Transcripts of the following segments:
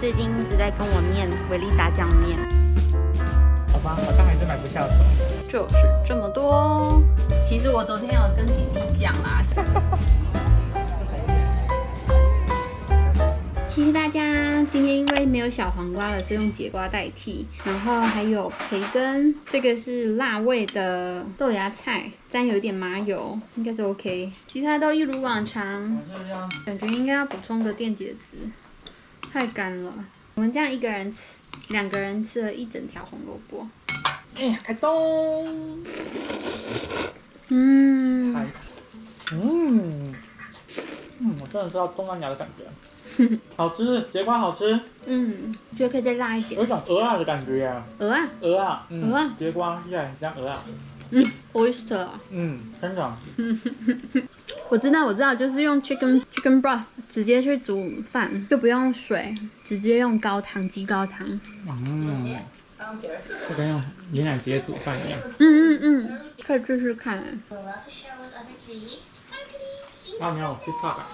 最近一直在跟我念维力炸酱面。好吧，好像还是买不下手。就是这么多。其实我昨天有跟弟弟讲啦。谢谢大家，今天因为没有小黄瓜了，是用节瓜代替。然后还有培根，这个是辣味的豆芽菜，沾有一点麻油，应该是 OK。其他都一如往常，感觉应该要补充个电解质。太干了，我们这样一个人吃，2个人吃了一整条红萝卜。哎呀，开动！我真的知道东南亚的感觉。好吃，节瓜好吃。觉得可以再辣一点。有一种鹅啊的感觉呀。鹅啊，鹅啊，节瓜听起来很像鹅啊。oyster 啊。真的。我知道，就是用 chicken broth 直接去煮饭，就不用水，直接用高汤鸡高汤。就跟用椰奶直接煮饭一样。可以试试看。啊，没有，去炸吧。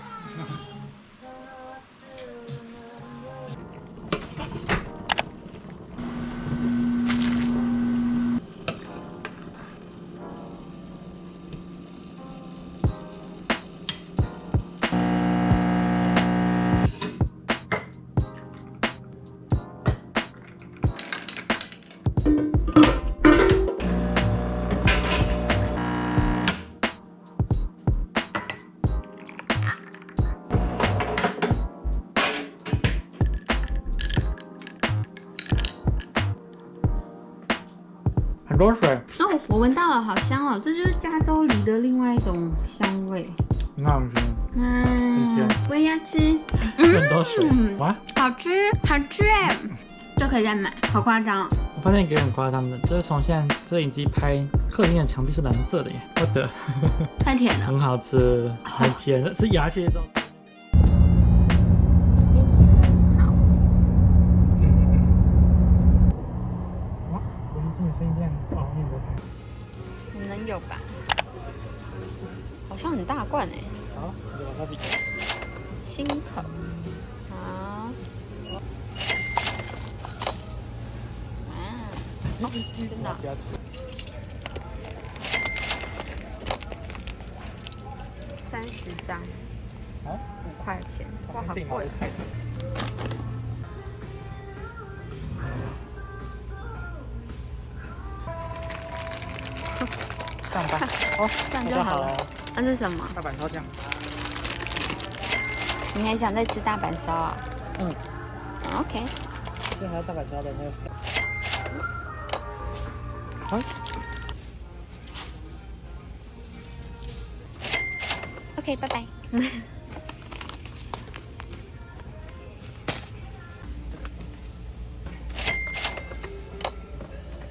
很多水哦，我闻到了，好香哦！这就是加州梨的另外一种香味。很好吃。我也要吃。很多水。哇，好吃，好吃哎！这可以再买，好夸张哦！我发现一个很夸张的，就是从现在摄影机拍客厅的墙壁是蓝色的耶，我的。太甜了。很好吃，很甜，是牙签中。天气很好。哇，我一进的声音这样，哦，你没开。你能有吧？好像很大罐哎。好，我往这比。新口。好。哦，真的。不要吃。30张，5块钱，哇，好贵。这样吧，哦，这样就好了。那是什么？大阪烧酱。你还想再吃大阪烧啊？OK。这还有大阪烧的那个。OK， 拜拜。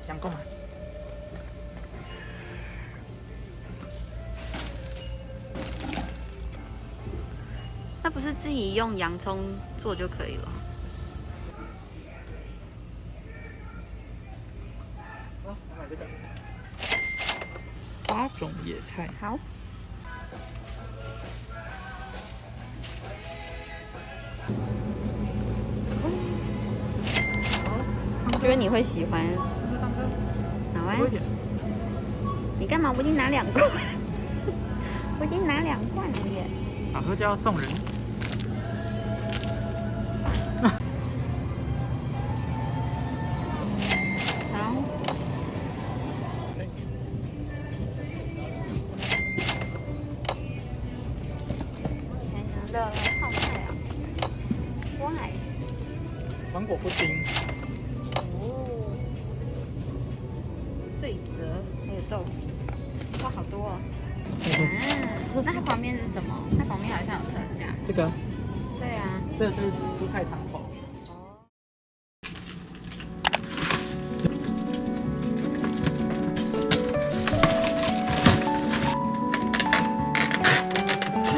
想购买。那不是自己用洋葱做就可以了？好，我买这个。8种野菜。好。我觉得你会喜欢。好啊。你干嘛？我已经拿2罐，我已经拿2罐了耶。好喝就要送人。好。还拿了泡菜啊 ？Why？ 芒果布丁。醉折还有豆腐，哇，好多哦！那它旁边是什么？它旁边好像有特价。这个？对啊。这个是蔬菜汤头。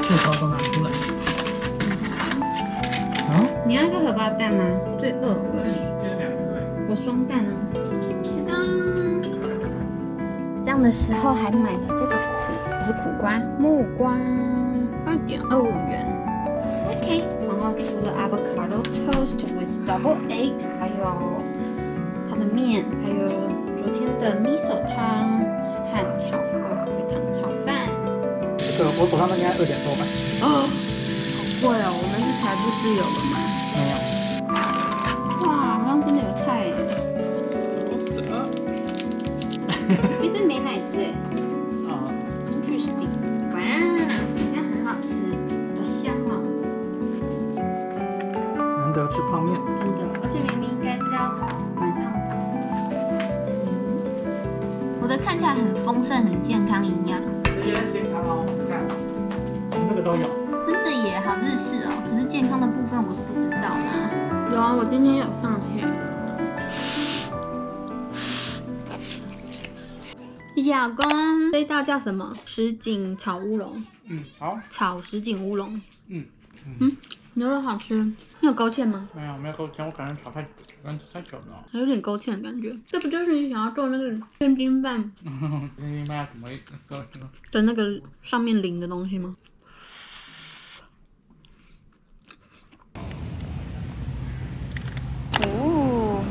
4包都拿出来。你要一个荷包蛋吗？最饿，我双蛋哦。这样的时候还买了这个不是苦瓜，木瓜，2.25元。OK，然后除了 avocado toast with double eggs， 还有它的面，还有昨天的 miso 汤和鱼汤炒饭。这个我手上那个应该2点多吧。好贵哦！我们是财富自由了吗？没有。哇，刚刚真的有菜耶！死了。这没奶汁哎。去死！哇，好像很好吃，好香哦。难得吃泡面。真的，而且明明应该是要晚上打。我的看起来很丰盛、很健康营养。这些健康哦，看，这个都有。真的耶，好日式哦。可是健康的部分我是不知道啦。有啊，我今天有上片。谢谢老公。这一道叫什么？什锦炒乌龙。好。炒什锦乌龙。嗯，牛肉好吃。你有勾芡吗？没有勾芡，我感觉炒太久了。还有点勾芡的感觉。这不就是你想要做那个天津饭？天津饭什么的那个上面淋的东西吗？哦，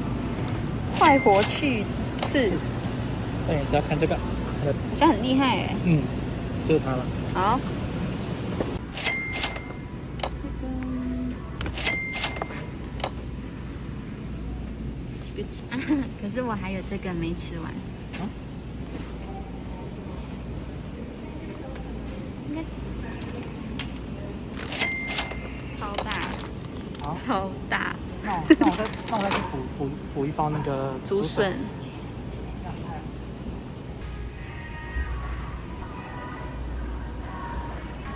快活去刺。但也是要看这个。好像很厉害哎。就是它了。好。可是我还有这个没吃完。应该超大，超大。那我再去补一包那个竹笋。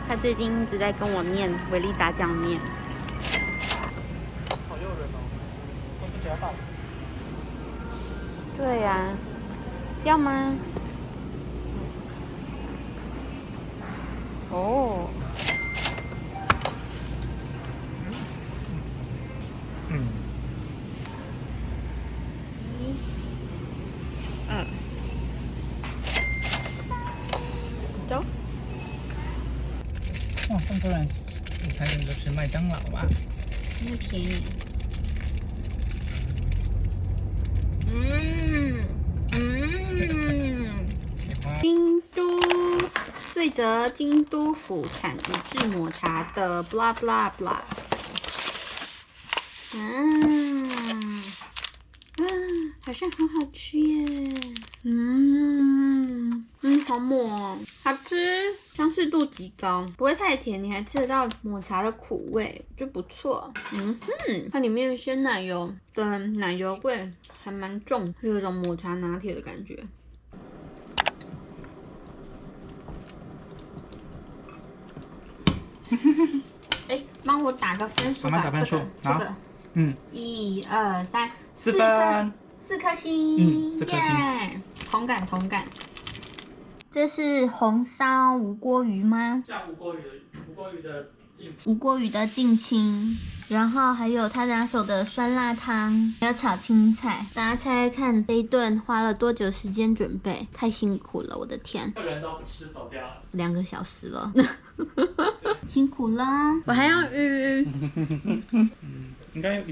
他最近一直在跟我念维力炸酱面。好诱人哦！都是夹到。对呀，要吗？哦。1、2，走。哇，这么多人午餐店都吃麦当劳吧？真的便宜。京都，最则京都府产宇治抹茶的 blah blah blah。好像很好吃耶。好抹哦，好吃，相似度极高，不会太甜，你还吃得到抹茶的苦味，就不错。它里面鲜奶油的奶油味还蛮重，有一种抹茶拿铁的感觉。帮我打个分数吧，这个，1、2、3，4分，4颗星，4颗星，同感。这是红烧无锅鱼吗？像无锅鱼的近亲，然后还有他拿手的酸辣汤，还有炒青菜。大家猜猜看，这一顿花了多久时间准备？太辛苦了，我的天！客人都不吃走掉了2个小时了，辛苦了，我还要鱼。应该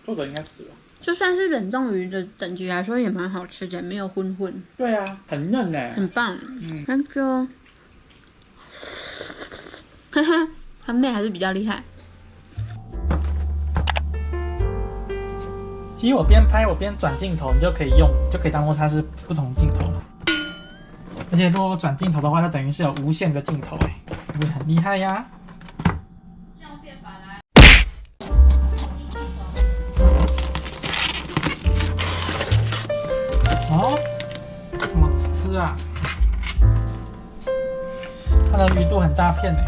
做的应该死了。就算是冷冻鱼的等级来说，也蛮好吃的，没有混。对啊，很嫩呢，很棒。Thank you。哈哈，他妹还是比较厉害。其实我边拍我边转镜头，你就可以当做它是不同镜头了。而且如果我转镜头的话，它等于是有无限个镜头哎，是不是很厉害呀？这样变法来。哦，怎么吃啊？它的鱼肚很大片哎。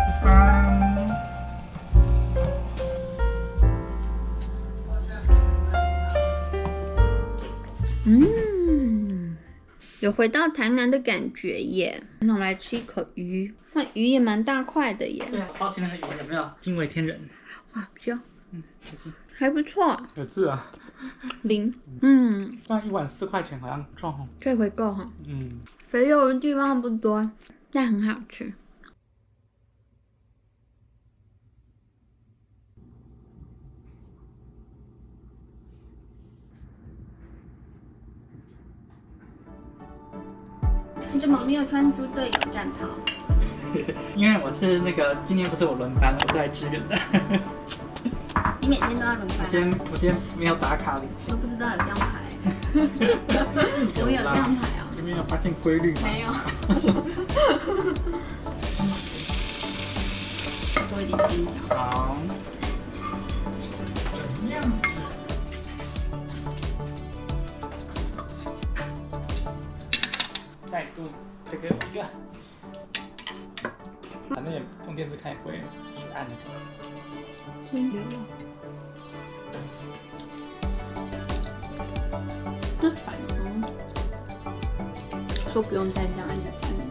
有回到台南的感觉耶。那我们来吃一口鱼，那鱼也蛮大块的耶。对啊，包起来的鱼有没有惊为天人？哇，就就是还不错。有字啊。0。这样1碗4块钱好像赚哦。可以回购哈。肥油的地方不多，但很好吃。怎么没有穿猪队友战袍？因为我是那个今天不是我轮班，我是来支援的。你每天都要轮班、啊？我今天没有打卡领钱。都不知道有这样排。我有这样排啊？你们有发现规律吗？没有。多一点金条。好。再度再给我一个。反正也用电视看也不会去按。这反正说不用再这样一直翻的。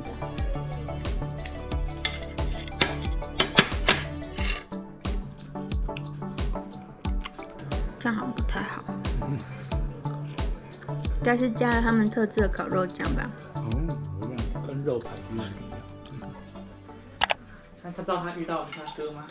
这样好像不太好。应该是加了他们特制的烤肉酱吧。跟肉排鱼一样。那他知道他遇到他哥吗？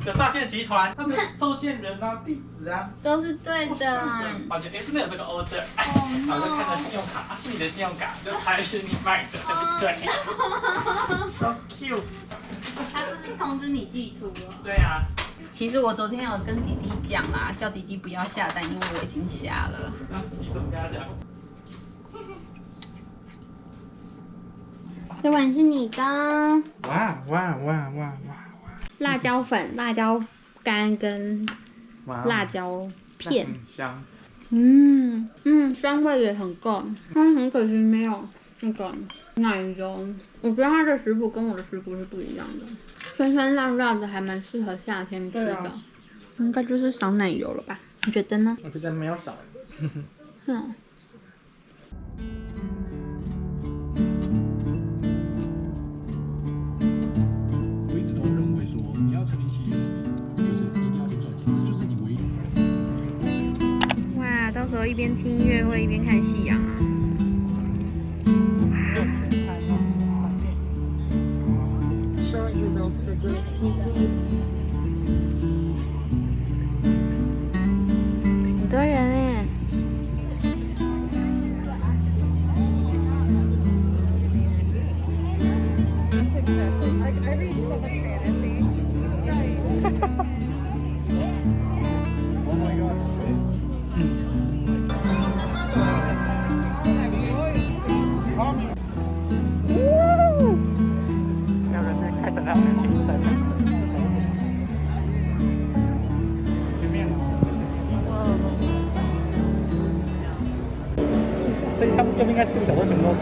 有诈骗集团，他的收件人啊、地址啊都是对的。发现真的有这个 order， 然后就看到信用卡，是你的信用卡，就还是你买的，对不对？好 cute。他是不是通知你寄出了？对啊。其实我昨天有跟弟弟讲啦，叫弟弟不要下单，因为我已经下了。那你怎么跟他讲？这碗是你的。哇！辣椒粉、辣椒干跟辣椒片，香。香味也很够，但很可惜没有那个奶油。我觉得它的食谱跟我的食谱是不一样的，酸酸辣辣的，还蛮适合夏天吃的。应该就是少奶油了吧？你觉得呢？我觉得没有少。我一直都认为说，你要成立企业，就是一定要去赚钱，这就是你唯一。哇，到时候一边听音乐会一边看夕阳啊！很多人哎。所以他们右边应该4个角度全部都是。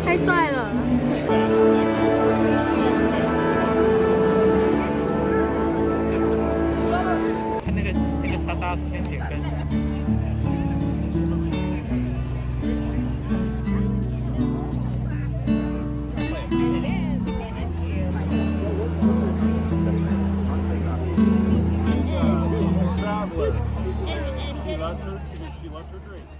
太帅了！看那个大天铁跟。She loves her drink.